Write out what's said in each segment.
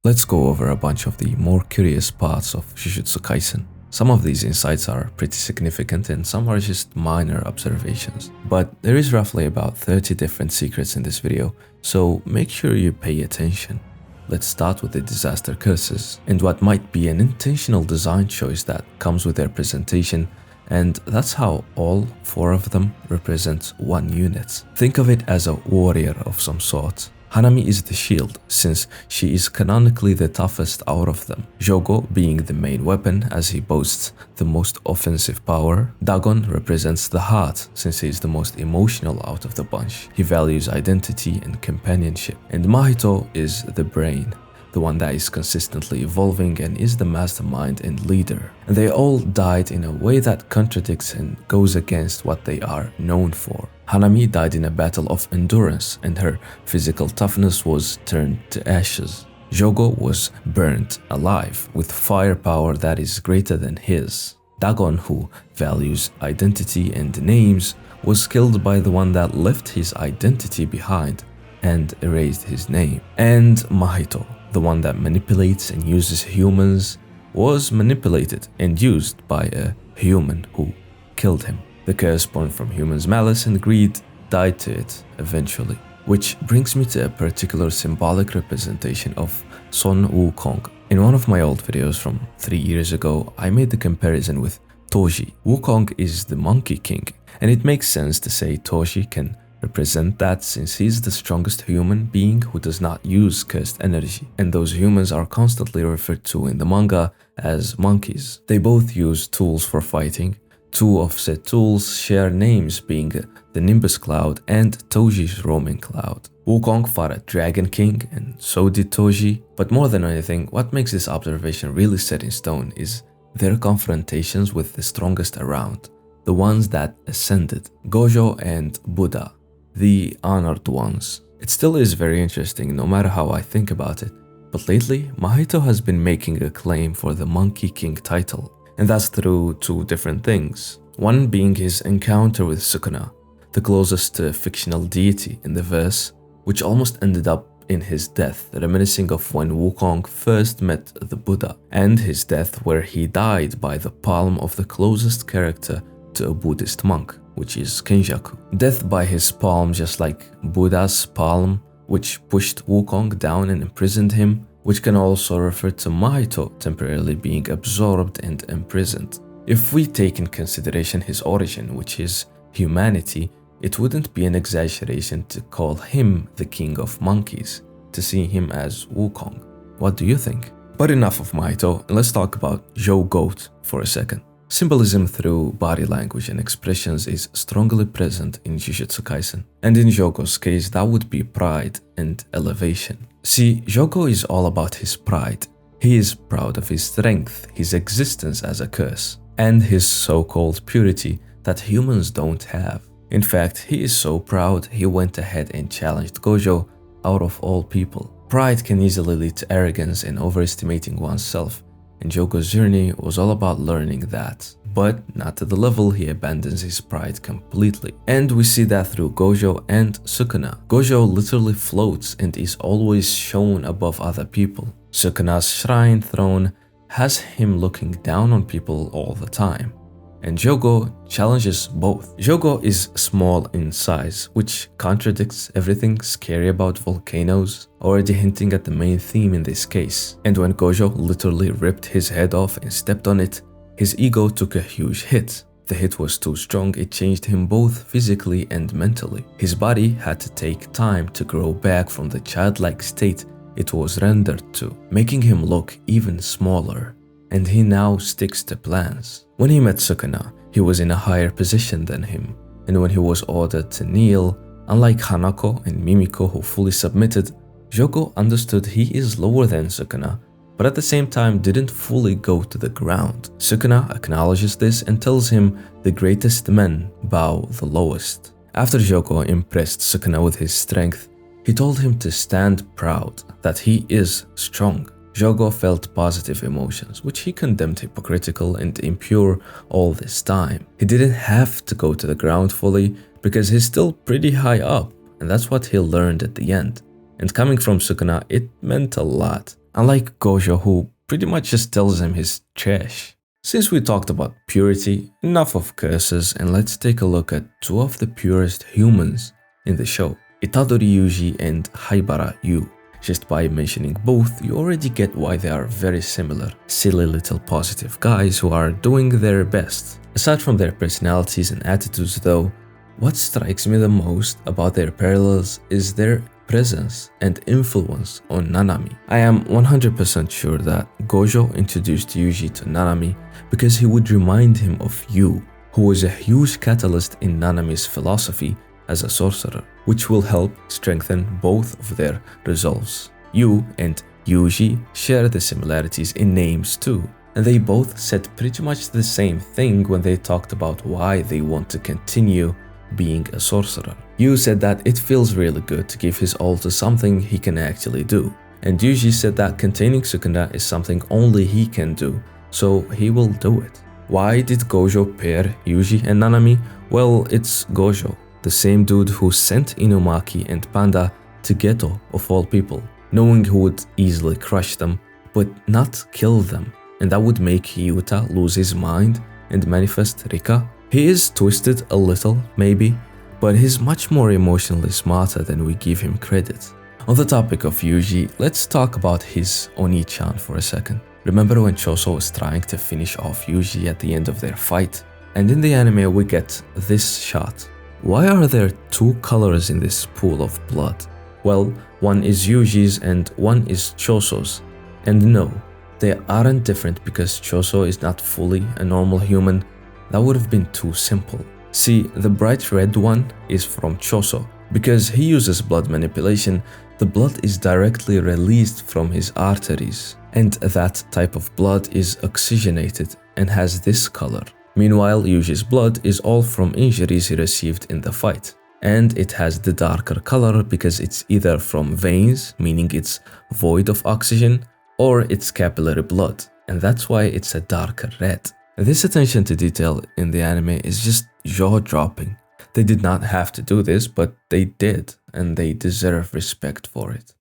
Let's go over a bunch of the more curious parts of Jujutsu Kaisen. Some of these insights are pretty significant and some are just minor observations. But there is roughly about 30 different secrets in this video, so make sure you pay attention. Let's start with the disaster curses and what might be an intentional design choice that comes with their presentation, and that's how all 4 of them represent one unit. Think of it as a warrior of some sort. Hanami is the shield, since she is canonically the toughest out of them, Jogo being the main weapon as he boasts the most offensive power. Dagon represents the heart, since he is the most emotional out of the bunch. He values identity and companionship. And Mahito is the brain, the one that is consistently evolving and is the mastermind and leader. And they all died in a way that contradicts and goes against what they are known for. Hanami died in a battle of endurance and her physical toughness was turned to ashes. Jogo was burnt alive with firepower that is greater than his. Dagon, who values identity and names, was killed by the one that left his identity behind and erased his name. And Mahito, the one that manipulates and uses humans, was manipulated and used by a human who killed him. The curse born from humans' malice and greed died to it eventually. Which brings me to a particular symbolic representation of Son Wukong. In one of my old videos from 3 years ago, I made the comparison with Toji. Wukong is the Monkey King, and it makes sense to say Toji can represent that since he's the strongest human being who does not use cursed energy, and those humans are constantly referred to in the manga as monkeys. They both use tools for fighting. 2 of said tools share names, being the Nimbus Cloud and Toji's Roaming Cloud. Wukong fought a Dragon King and so did Toji, but more than anything, what makes this observation really set in stone is their confrontations with the strongest around, the ones that ascended, Gojo and Buddha, the honored ones. It still is very interesting no matter how I think about it, but lately Mahito has been making a claim for the Monkey King title. And that's through 2 different things. One being his encounter with Sukuna, the closest to a fictional deity in the verse, which almost ended up in his death, reminiscing of when Wukong first met the Buddha, and his death where he died by the palm of the closest character to a Buddhist monk, which is Kenjaku. Death by his palm, just like Buddha's palm, which pushed Wukong down and imprisoned him, which can also refer to Mahito temporarily being absorbed and imprisoned. If we take in consideration his origin, which is humanity, it wouldn't be an exaggeration to call him the king of monkeys, to see him as Wukong. What do you think? But enough of Mahito, and let's talk about Jogo for a second. Symbolism through body language and expressions is strongly present in Jujutsu Kaisen, and in Jogo's case that would be pride and elevation. See, Jogo is all about his pride. He is proud of his strength, his existence as a curse, and his so-called purity that humans don't have. In fact, he is so proud he went ahead and challenged Gojo out of all people. Pride can easily lead to arrogance and overestimating oneself, and Jogo's journey was all about learning that, but not to the level he abandons his pride completely. And we see that through Gojo and Sukuna. Gojo literally floats and is always shown above other people. Sukuna's shrine throne has him looking down on people all the time. And Jogo challenges both. Jogo is small in size, which contradicts everything scary about volcanoes, already hinting at the main theme in this case. And when Gojo literally ripped his head off and stepped on it, his ego took a huge hit. The hit was too strong, it changed him both physically and mentally. His body had to take time to grow back from the childlike state it was rendered to, making him look even smaller. And he now sticks to plans. When he met Sukuna, he was in a higher position than him, and when he was ordered to kneel, unlike Hanako and Mimiko who fully submitted, Jogo understood he is lower than Sukuna, but at the same time didn't fully go to the ground. Sukuna acknowledges this and tells him the greatest men bow the lowest. After Jogo impressed Sukuna with his strength, he told him to stand proud, that he is strong. Jogo felt positive emotions, which he condemned hypocritical and impure all this time. He didn't have to go to the ground fully because he's still pretty high up, and that's what he learned at the end. And coming from Sukuna, it meant a lot. unlike Gojo, who pretty much just tells him he's trash. Since we talked about purity, enough of curses, and let's take a look at two of the purest humans in the show, Itadori Yuji and Haibara Yu. Just by mentioning both, you already get why they are very similar. Silly little positive guys who are doing their best. Aside from their personalities and attitudes though, what strikes me the most about their parallels is their presence and influence on Nanami. I am 100% sure that Gojo introduced Yuji to Nanami because he would remind him of Yu, who was a huge catalyst in Nanami's philosophy as a sorcerer, which will help strengthen both of their resolves. Yu and Yuji share the similarities in names too, and they both said pretty much the same thing when they talked about why they want to continue being a sorcerer. Yu said that it feels really good to give his all to something he can actually do, and Yuji said that containing Sukuna is something only he can do, so he will do it. Why did Gojo pair Yuji and Nanami? Well, it's Gojo, the same dude who sent Inumaki and Panda to Geto of all people, knowing he would easily crush them, but not kill them, and that would make Yuta lose his mind and manifest Rika. He is twisted a little, maybe, but he's much more emotionally smarter than we give him credit. On the topic of Yuji, let's talk about his Oni-chan for a second. Remember when Choso was trying to finish off Yuji at the end of their fight? And in the anime we get this shot. Why are there two colors in this pool of blood? Well, one is Yuji's and one is Choso's. And no, they aren't different because Choso is not fully a normal human. That would have been too simple. See, the bright red one is from Choso. Because he uses blood manipulation, the blood is directly released from his arteries, and that type of blood is oxygenated and has this color. Meanwhile, Yuji's blood is all from injuries he received in the fight, and it has the darker color because it's either from veins, meaning it's void of oxygen, or it's capillary blood, and that's why it's a darker red. This attention to detail in the anime is just jaw-dropping. They did not have to do this, but they did, and they deserve respect for it.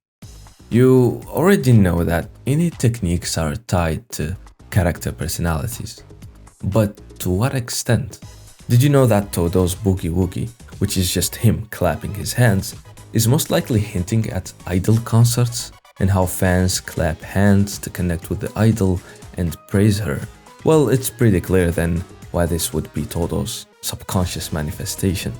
You already know that innate techniques are tied to character personalities. But to what extent? Did you know that Todo's Boogie Woogie, which is just him clapping his hands, is most likely hinting at idol concerts and how fans clap hands to connect with the idol and praise her? Well, it's pretty clear then why this would be Todo's subconscious manifestation.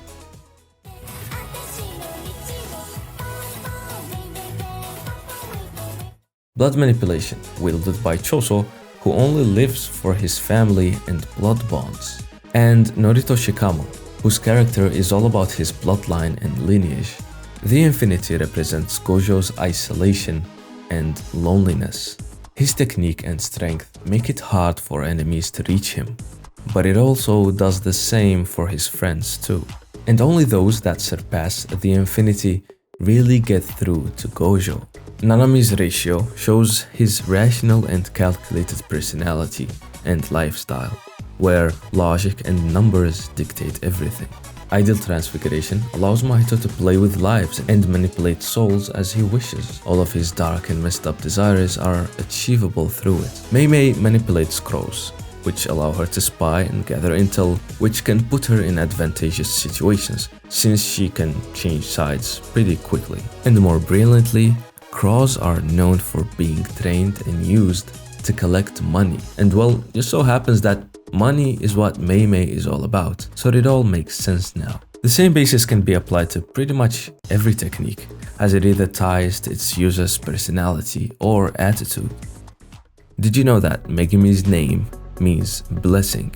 Blood manipulation, wielded by Choso, who only lives for his family and blood bonds. And Norito Shikamo, whose character is all about his bloodline and lineage. The infinity represents Gojo's isolation and loneliness. His technique and strength make it hard for enemies to reach him, but it also does the same for his friends too. And only those that surpass the infinity really get through to Gojo. Nanami's ratio shows his rational and calculated personality and lifestyle, where logic and numbers dictate everything. Ideal transfiguration allows Mahito to play with lives and manipulate souls as he wishes. All of his dark and messed up desires are achievable through it. Mei Mei manipulates crows, which allow her to spy and gather intel, which can put her in advantageous situations, since she can change sides pretty quickly. And more brilliantly, crows are known for being trained and used to collect money. And well, it just so happens that money is what Mei Mei is all about, so it all makes sense now. The same basis can be applied to pretty much every technique, as it either ties to its user's personality or attitude. Did you know that Megami's name means blessing?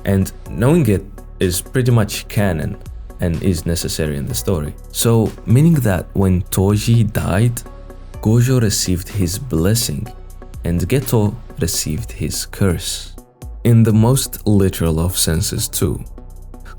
And knowing it is pretty much canon and is necessary in the story. So, meaning that when Toji died, Gojo received his blessing and Geto received his curse. In the most literal of senses too.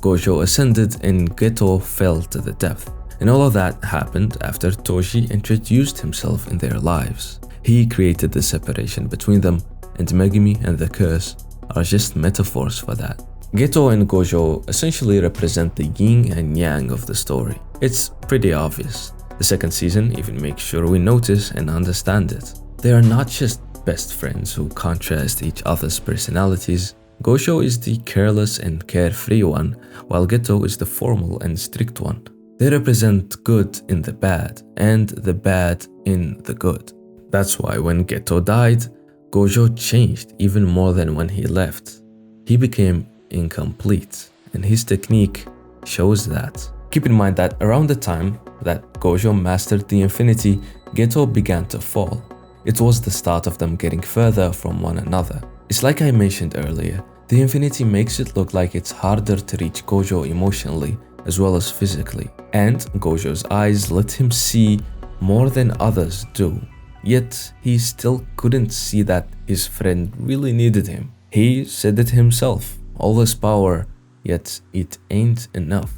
Gojo ascended and Geto fell to the depth. And all of that happened after Toji introduced himself in their lives. He created the separation between them, and Megami and the curse are just metaphors for that. Geto and Gojo essentially represent the yin and yang of the story. It's pretty obvious. The second season even makes sure we notice and understand it. They are not just best friends who contrast each other's personalities. Gojo is the careless and carefree one, while Geto is the formal and strict one. They represent good in the bad and the bad in the good. That's why when Geto died, Gojo changed even more than when he left. He became incomplete, and his technique shows that. Keep in mind that around the time that Gojo mastered the Infinity, Geto began to fall. It was the start of them getting further from one another. It's like I mentioned earlier, the Infinity makes it look like it's harder to reach Gojo emotionally as well as physically, and Gojo's eyes let him see more than others do. Yet he still couldn't see that his friend really needed him. He said it himself, all this power, yet it ain't enough.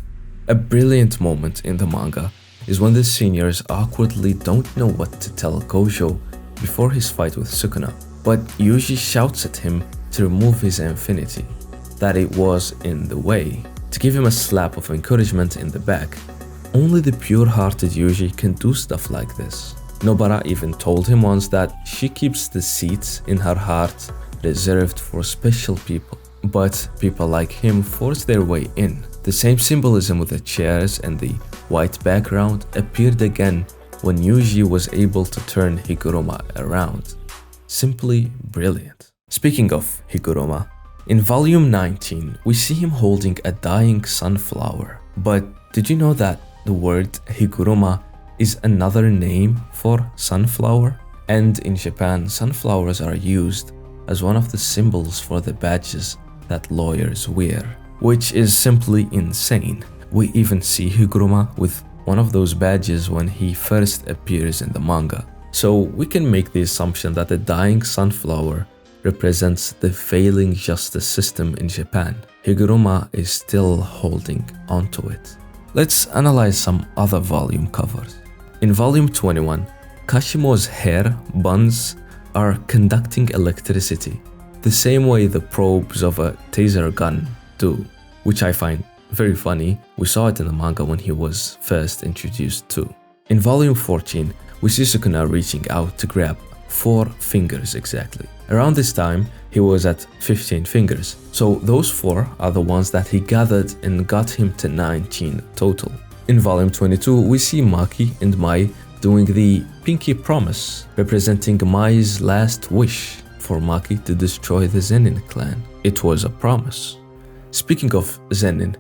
A brilliant moment in the manga is when the seniors awkwardly don't know what to tell Gojo before his fight with Sukuna, but Yuji shouts at him to remove his Infinity, that it was in the way, to give him a slap of encouragement in the back. Only the pure-hearted Yuji can do stuff like this. Nobara even told him once that she keeps the seats in her heart reserved for special people, but people like him force their way in. The same symbolism with the chairs and the white background appeared again when Yuji was able to turn Higuruma around. Simply brilliant. Speaking of Higuruma, in volume 19, we see him holding a dying sunflower. But did you know that the word Higuruma is another name for sunflower? And in Japan, sunflowers are used as one of the symbols for the badges that lawyers wear, which is simply insane. We even see Higuruma with one of those badges when he first appears in the manga. So we can make the assumption that the dying sunflower represents the failing justice system in Japan. Higuruma is still holding onto it. Let's analyze some other volume covers. In volume 21, Kashimo's hair buns are conducting electricity, the same way the probes of a taser gun do, which I find very funny. We saw it in the manga when he was first introduced too. In volume 14, we see Sukuna reaching out to grab 4 fingers exactly. Around this time, he was at 15 fingers, so those 4 are the ones that he gathered and got him to 19 total. In volume 22, we see Maki and Mai doing the pinky promise, representing Mai's last wish for Maki to destroy the Zenin clan. It was a promise. Speaking of Zenin,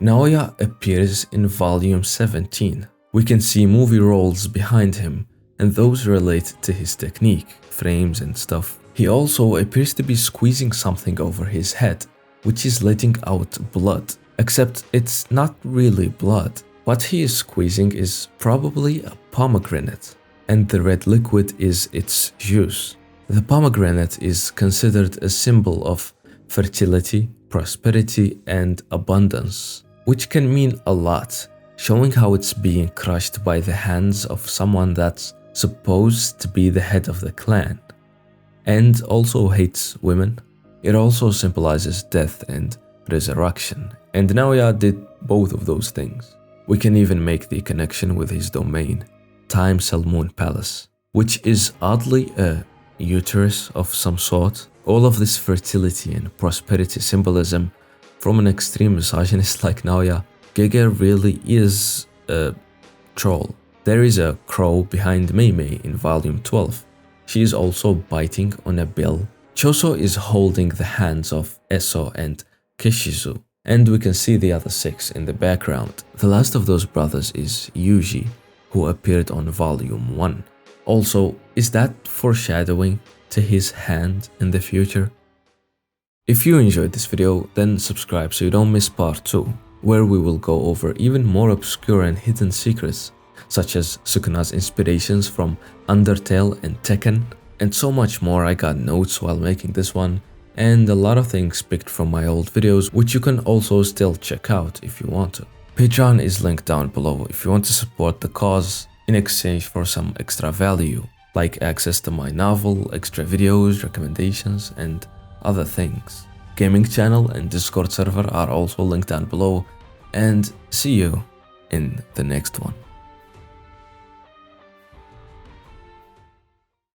Naoya appears in volume 17. We can see movie roles behind him, and those relate to his technique, frames and stuff. He also appears to be squeezing something over his head, which is letting out blood, except it's not really blood. What he is squeezing is probably a pomegranate, and the red liquid is its juice. The pomegranate is considered a symbol of fertility, prosperity, and abundance, which can mean a lot, showing how it's being crushed by the hands of someone that's supposed to be the head of the clan, and also hates women. It also symbolizes death and resurrection, and Naoya did both of those things. We can even make the connection with his domain, Time Selmoon Palace, which is oddly a uterus of some sort. All of this fertility and prosperity symbolism from an extreme misogynist like Naoya. Gege really is a troll. There is a crow behind Meimei in volume 12. She is also biting on a bill. Choso is holding the hands of Eso and Kishizu, and we can see the other 6 in the background. The last of those brothers is Yuji, who appeared on volume 1. Also, is that foreshadowing to his hand in the future? If you enjoyed this video, then subscribe so you don't miss part 2, where we will go over even more obscure and hidden secrets, such as Sukuna's inspirations from Undertale and Tekken, and so much more. I got notes while making this one, and a lot of things picked from my old videos, which you can also still check out if you want to. Patreon is linked down below if you want to support the cause in exchange for some extra value, like access to my novel, extra videos, recommendations, and other things. Gaming channel and Discord server are also linked down below, and see you in the next one.